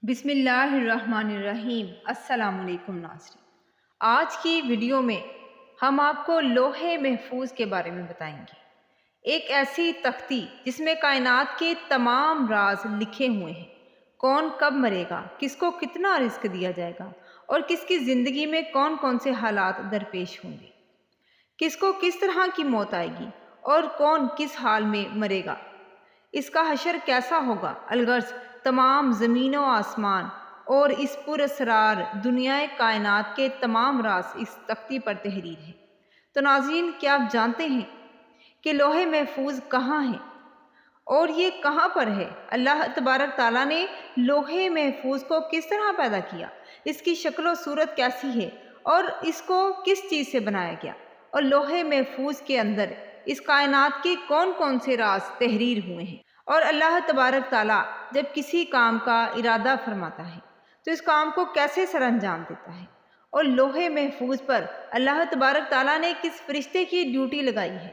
بسم اللہ الرحمن الرحیم۔ السلام علیکم ناظرین، آج کی ویڈیو میں ہم آپ کو لوح محفوظ کے بارے میں بتائیں گے۔ ایک ایسی تختی جس میں کائنات کے تمام راز لکھے ہوئے ہیں۔ کون کب مرے گا، کس کو کتنا رزق دیا جائے گا اور کس کی زندگی میں کون کون سے حالات درپیش ہوں گے، کس کو کس طرح کی موت آئے گی اور کون کس حال میں مرے گا، اس کا حشر کیسا ہوگا۔ الغرض تمام زمین و آسمان اور اس پر اسرار دنیا کائنات کے تمام راز اس تختی پر تحریر ہے۔ تو ناظرین، کیا آپ جانتے ہیں کہ لوح محفوظ کہاں ہے اور یہ کہاں پر ہے؟ اللہ تبارک تعالیٰ نے لوح محفوظ کو کس طرح پیدا کیا، اس کی شکل و صورت کیسی ہے اور اس کو کس چیز سے بنایا گیا، اور لوح محفوظ کے اندر اس کائنات کے کون کون سے راز تحریر ہوئے ہیں۔ اور اللہ تبارک تعالیٰ جب کسی کام کا ارادہ فرماتا ہے تو اس کام کو کیسے سر انجام دیتا ہے، اور لوح محفوظ پر اللہ تبارک تعالیٰ نے کس فرشتے کی ڈیوٹی لگائی ہے،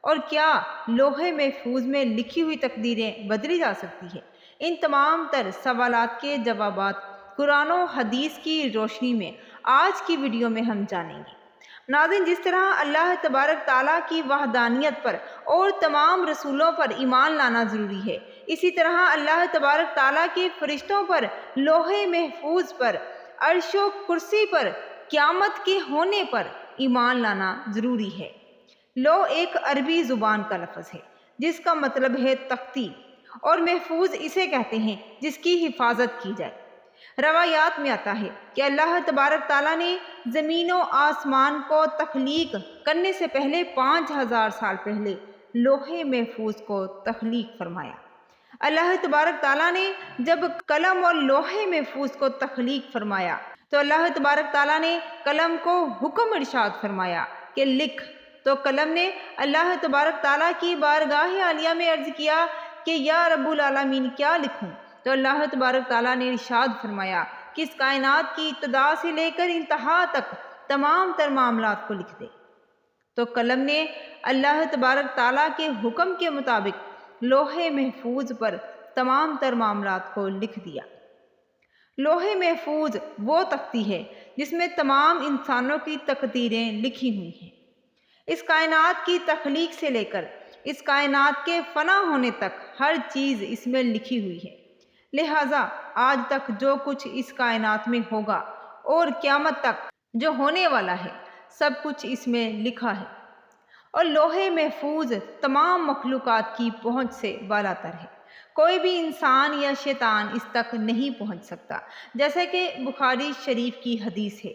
اور کیا لوح محفوظ میں لکھی ہوئی تقدیریں بدلی جا سکتی ہے۔ ان تمام تر سوالات کے جوابات قرآن و حدیث کی روشنی میں آج کی ویڈیو میں ہم جانیں گے۔ ناظرین، جس طرح اللہ تبارک تعالیٰ کی وحدانیت پر اور تمام رسولوں پر ایمان لانا ضروری ہے، اسی طرح اللہ تبارک تعالیٰ کے فرشتوں پر، لوح محفوظ پر، عرش و کرسی پر، قیامت کے ہونے پر ایمان لانا ضروری ہے۔ لوح ایک عربی زبان کا لفظ ہے جس کا مطلب ہے تختی، اور محفوظ اسے کہتے ہیں جس کی حفاظت کی جائے۔ روایات میں آتا ہے کہ اللہ تبارک تعالیٰ نے زمین و آسمان کو تخلیق کرنے سے پہلے 5000 سال پہلے لوح محفوظ کو تخلیق فرمایا۔ اللہ تبارک تعالیٰ نے جب قلم اور لوح محفوظ کو تخلیق فرمایا تو اللہ تبارک تعالیٰ نے قلم کو حکم ارشاد فرمایا کہ لکھ، تو قلم نے اللہ تبارک تعالیٰ کی بارگاہ عالیہ میں عرض کیا کہ یا رب العالمین کیا لکھوں، تو اللہ تبارک تعالیٰ نے ارشاد فرمایا کہ اس کائنات کی ابتدا سے لے کر انتہا تک تمام تر معاملات کو لکھ دے۔ تو قلم نے اللہ تبارک تعالیٰ کے حکم کے مطابق لوح محفوظ پر تمام تر معاملات کو لکھ دیا۔ لوح محفوظ وہ تختی ہے جس میں تمام انسانوں کی تقدیریں لکھی ہوئی ہیں۔ اس کائنات کی تخلیق سے لے کر اس کائنات کے فنا ہونے تک ہر چیز اس میں لکھی ہوئی ہے۔ لہٰذا آج تک جو کچھ اس کائنات میں ہوگا اور قیامت تک جو ہونے والا ہے، سب کچھ اس میں لکھا ہے، اور لوح محفوظ تمام مخلوقات کی پہنچ سے بالا تر ہے۔ کوئی بھی انسان یا شیطان اس تک نہیں پہنچ سکتا، جیسا کہ بخاری شریف کی حدیث ہے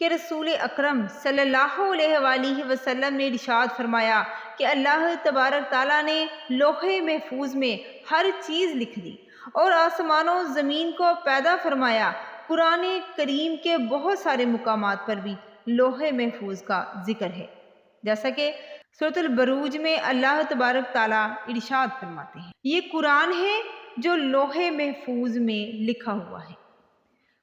کہ رسول اکرم صلی اللہ علیہ وآلہ وسلم نے ارشاد فرمایا کہ اللہ تبارک تعالیٰ نے لوح محفوظ میں ہر چیز لکھ دی اور آسمان و زمین کو پیدا فرمایا۔ قرآن کریم کے بہت سارے مقامات پر بھی لوح محفوظ کا ذکر ہے، جیسا کہ سورۃ البروج میں اللہ تبارک تعالیٰ ارشاد فرماتے ہیں، یہ قرآن ہے جو لوح محفوظ میں لکھا ہوا ہے۔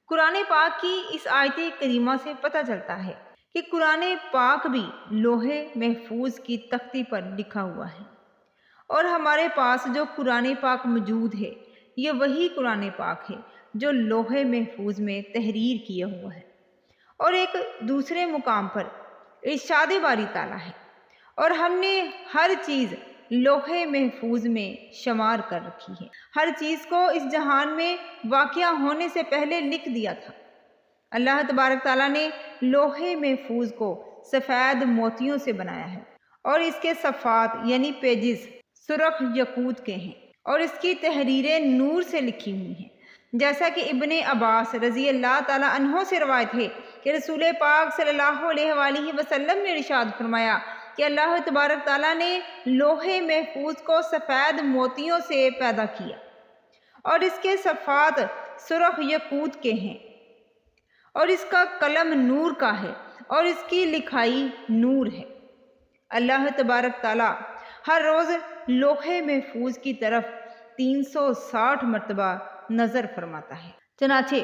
قرآن پاک کی اس آیت کریمہ سے پتہ چلتا ہے کہ قرآن پاک بھی لوح محفوظ کی تختی پر لکھا ہوا ہے، اور ہمارے پاس جو قرآن پاک موجود ہے یہ وہی قرآن پاک ہے جو لوح محفوظ میں تحریر کیا ہوا ہے۔ اور ایک دوسرے مقام پر ارشاد باری تعالیٰ ہے، اور ہم نے ہر چیز لوح محفوظ میں شمار کر رکھی ہے۔ ہر چیز کو اس جہان میں واقع ہونے سے پہلے لکھ دیا تھا۔ اللہ تبارک تعالیٰ نے لوح محفوظ کو سفید موتیوں سے بنایا ہے، اور اس کے صفحات یعنی پیجز سرخ یاقوت کے ہیں، اور اس کی تحریریں نور سے لکھی ہوئی ہیں، جیسا کہ ابن عباس رضی اللہ تعالیٰ عنہ سے روایت ہے کہ رسول پاک صلی اللہ علیہ وآلہ وسلم نے ارشاد فرمایا کہ اللہ تبارک تعالیٰ نے لوح محفوظ کو سفید موتیوں سے پیدا کیا، اور اس کے صفحات سرخ یاقوت کے ہیں، اور اس کا قلم نور کا ہے، اور اس کی لکھائی نور ہے۔ اللہ تبارک تعالیٰ ہر روز لوح محفوظ کی طرف 360 مرتبہ نظر فرماتا ہے۔ چنانچہ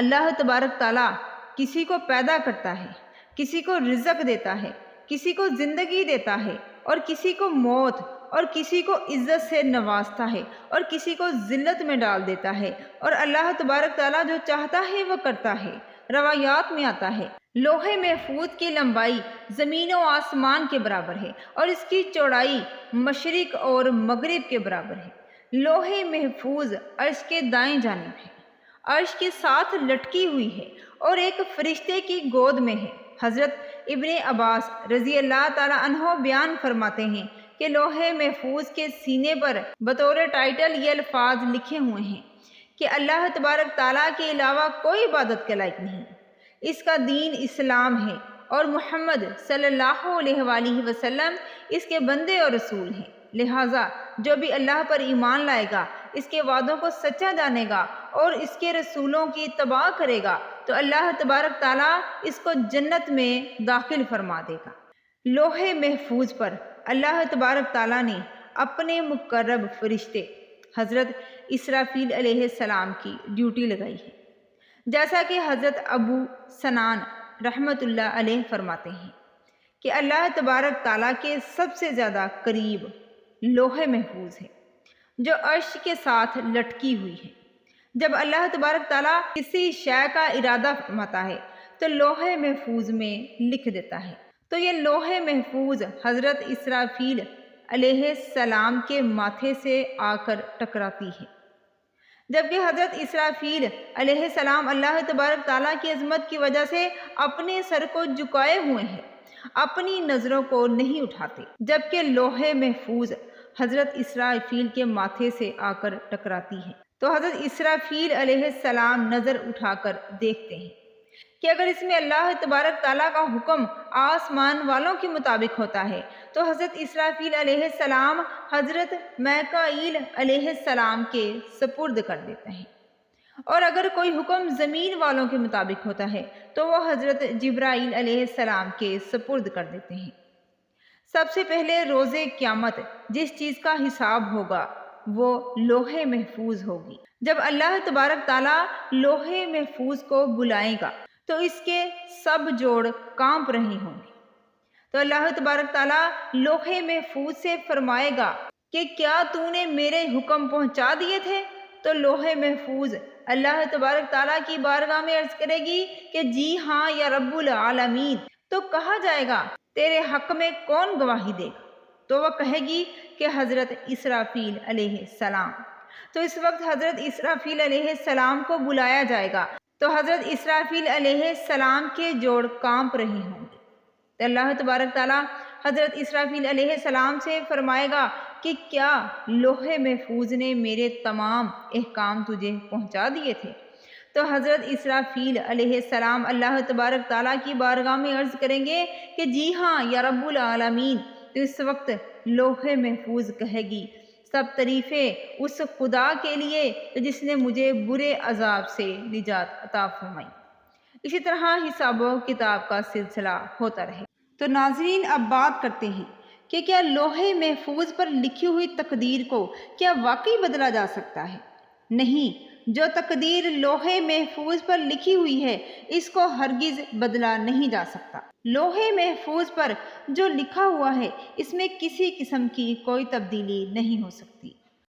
اللہ تبارک تعالیٰ کسی کو پیدا کرتا ہے، کسی کو رزق دیتا ہے، کسی کو زندگی دیتا ہے، اور کسی کو موت اور کسی کو عزت سے نوازتا ہے اور کسی کو ذلت میں ڈال دیتا ہے، اور اللہ تبارک تعالیٰ جو چاہتا ہے وہ کرتا ہے۔ روایات میں آتا ہے لوح محفوظ کی لمبائی زمین و آسمان کے برابر ہے اور اس کی چوڑائی مشرق اور مغرب کے برابر ہے۔ لوح محفوظ عرش کے دائیں جانب ہے، عرش کے ساتھ لٹکی ہوئی ہے اور ایک فرشتے کی گود میں ہے۔ حضرت ابن عباس رضی اللہ تعالیٰ عنہ بیان فرماتے ہیں کہ لوح محفوظ کے سینے پر بطور ٹائٹل یہ الفاظ لکھے ہوئے ہیں کہ اللہ تبارک تعالیٰ کے علاوہ کوئی عبادت کے لائق نہیں، اس کا دین اسلام ہے اور محمد صلی اللہ علیہ وآلہ وسلم اس کے بندے اور رسول ہیں۔ لہٰذا جو بھی اللہ پر ایمان لائے گا، اس کے وعدوں کو سچا جانے گا اور اس کے رسولوں کی اتباع کرے گا تو اللہ تبارک تعالیٰ اس کو جنت میں داخل فرما دے گا۔ لوح محفوظ پر اللہ تبارک تعالیٰ نے اپنے مقرب فرشتے حضرت اسرافیل علیہ السلام کی ڈیوٹی لگائی ہے، جیسا کہ حضرت ابو سنان رحمۃ اللہ علیہ فرماتے ہیں کہ اللہ تبارک تعالیٰ کے سب سے زیادہ قریب لوح محفوظ ہے جو عرش کے ساتھ لٹکی ہوئی ہے۔ جب اللہ تبارک تعالیٰ کسی شے کا ارادہ فرماتا ہے تو لوح محفوظ میں لکھ دیتا ہے، تو یہ لوح محفوظ حضرت اسرافیل علیہ السلام کے ماتھے سے آ کر ٹکراتی ہے، جبکہ حضرت اسرافیل علیہ السلام اللہ تبارک تعالیٰ کی عظمت کی وجہ سے اپنے سر کو جھکائے ہوئے ہیں، اپنی نظروں کو نہیں اٹھاتے، جبکہ لوح محفوظ حضرت اسرافیل کے ماتھے سے آ کر ٹکراتی ہے تو حضرت اسرافیل علیہ السلام نظر اٹھا کر دیکھتے ہیں کہ اگر اس میں اللہ تبارک تعالیٰ کا حکم آسمان والوں کے مطابق ہوتا ہے تو حضرت اسرافیل علیہ السلام حضرت میکائیل علیہ السلام کے سپرد کر دیتے ہیں، اور اگر کوئی حکم زمین والوں کے مطابق ہوتا ہے تو وہ حضرت جبرائیل علیہ السلام کے سپرد کر دیتے ہیں۔ سب سے پہلے روز قیامت جس چیز کا حساب ہوگا وہ لوح محفوظ ہوگی۔ جب اللہ تبارک تعالیٰ لوح محفوظ کو بلائے گا تو اس کے سب جوڑ کانپ رہے ہوں گے، تو اللہ تبارک تعالیٰ لوح محفوظ سے فرمائے گا کہ کیا تو نے میرے حکم پہنچا دیے تھے؟ تو لوح محفوظ اللہ تبارک تعالیٰ کی بارگاہ میں عرض کرے گی کہ جی ہاں یا رب العالمین۔ تو کہا جائے گا تیرے حق میں کون گواہی دے گا؟ تو وہ کہے گی کہ حضرت اسرافیل علیہ السلام۔ تو اس وقت حضرت اسرافیل علیہ السلام کو بلایا جائے گا تو حضرت اسرافیل علیہ السلام کے جوڑ کانپ رہے ہوں گے، تو اللہ تبارک تعالیٰ حضرت اسرافیل علیہ السلام سے فرمائے گا کہ کیا لوح محفوظ نے میرے تمام احکام تجھے پہنچا دیے تھے؟ تو حضرت اسرافیل علیہ السلام اللہ تبارک تعالیٰ کی بارگاہ میں عرض کریں گے کہ جی ہاں یا رب العالمین۔ تو اس وقت لوح محفوظ کہے گی سب تعریفیں اس خدا کے لیے جس نے مجھے برے عذاب سے نجات عطا فرمائی۔ اسی طرح حساب و کتاب کا سلسلہ ہوتا رہے۔ تو ناظرین اب بات کرتے ہیں کہ کیا لوح محفوظ پر لکھی ہوئی تقدیر کو کیا واقعی بدلا جا سکتا ہے؟ نہیں، جو تقدیر لوح محفوظ پر لکھی ہوئی ہے اس کو ہرگز بدلا نہیں جا سکتا۔ لوح محفوظ پر جو لکھا ہوا ہے اس میں کسی قسم کی کوئی تبدیلی نہیں ہو سکتی۔